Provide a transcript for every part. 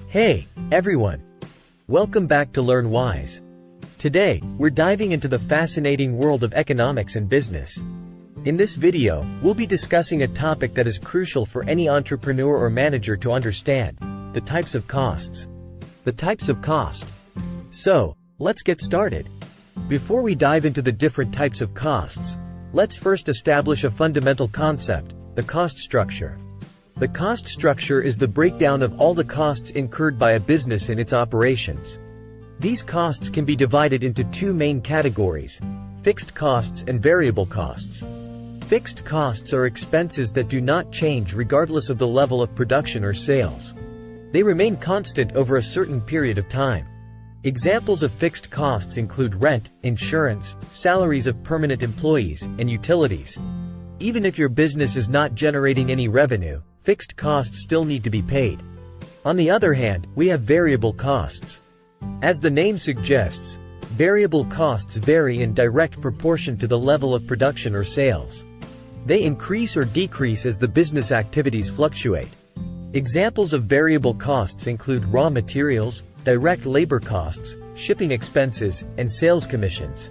Hey, everyone! Welcome back to Learn Wise. Today, we're diving into the fascinating world of economics and business. In this video, we'll be discussing a topic that is crucial for any entrepreneur or manager to understand: the types of costs. The types of cost. So, let's get started. Before we dive into the different types of costs, let's first establish a fundamental concept: the cost structure. The cost structure is the breakdown of all the costs incurred by a business in its operations. These costs can be divided into two main categories: fixed costs and variable costs. Fixed costs are expenses that do not change regardless of the level of production or sales. They remain constant over a certain period of time. Examples of fixed costs include rent, insurance, salaries of permanent employees, and utilities. Even if your business is not generating any revenue, fixed costs still need to be paid. On the other hand, we have variable costs. As the name suggests, variable costs vary in direct proportion to the level of production or sales. They increase or decrease as the business activities fluctuate. Examples of variable costs include raw materials, direct labor costs, shipping expenses, and sales commissions.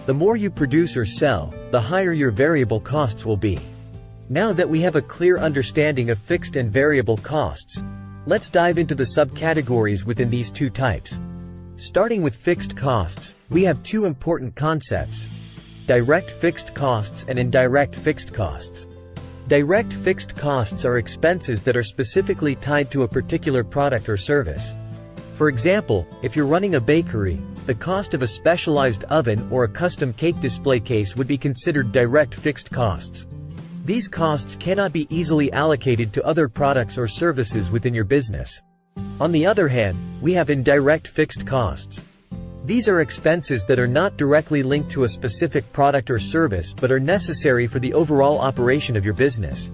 The more you produce or sell, the higher your variable costs will be. Now that we have a clear understanding of fixed and variable costs, let's dive into the subcategories within these two types. Starting with fixed costs, we have two important concepts: direct fixed costs and indirect fixed costs. Direct fixed costs are expenses that are specifically tied to a particular product or service. For example, if you're running a bakery, the cost of a specialized oven or a custom cake display case would be considered direct fixed costs. These costs cannot be easily allocated to other products or services within your business. On the other hand, we have indirect fixed costs. These are expenses that are not directly linked to a specific product or service but are necessary for the overall operation of your business.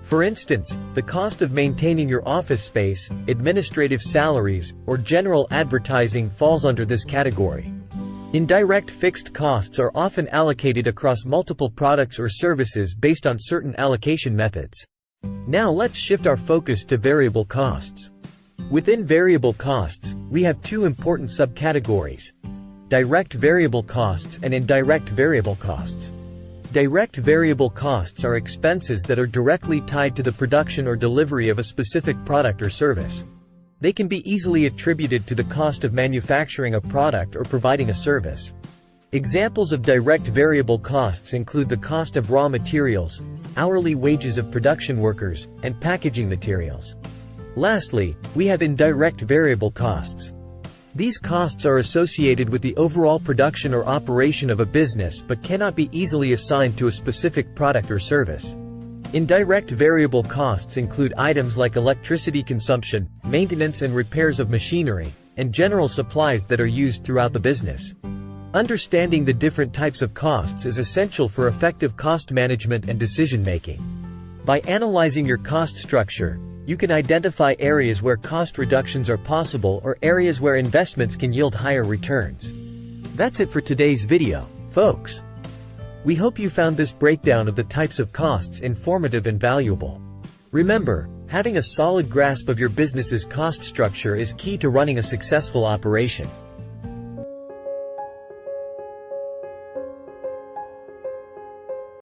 For instance, the cost of maintaining your office space, administrative salaries, or general advertising falls under this category. Indirect fixed costs are often allocated across multiple products or services based on certain allocation methods. Now let's shift our focus to variable costs. Within variable costs, we have two important subcategories: direct variable costs and indirect variable costs. Direct variable costs are expenses that are directly tied to the production or delivery of a specific product or service. They can be easily attributed to the cost of manufacturing a product or providing a service. Examples of direct variable costs include the cost of raw materials, hourly wages of production workers, and packaging materials. Lastly, we have indirect variable costs. These costs are associated with the overall production or operation of a business but cannot be easily assigned to a specific product or service. Indirect variable costs include items like electricity consumption, maintenance and repairs of machinery, and general supplies that are used throughout the business. Understanding the different types of costs is essential for effective cost management and decision-making. By analyzing your cost structure, you can identify areas where cost reductions are possible or areas where investments can yield higher returns. That's it for today's video, folks. We hope you found this breakdown of the types of costs informative and valuable. Remember, having a solid grasp of your business's cost structure is key to running a successful operation.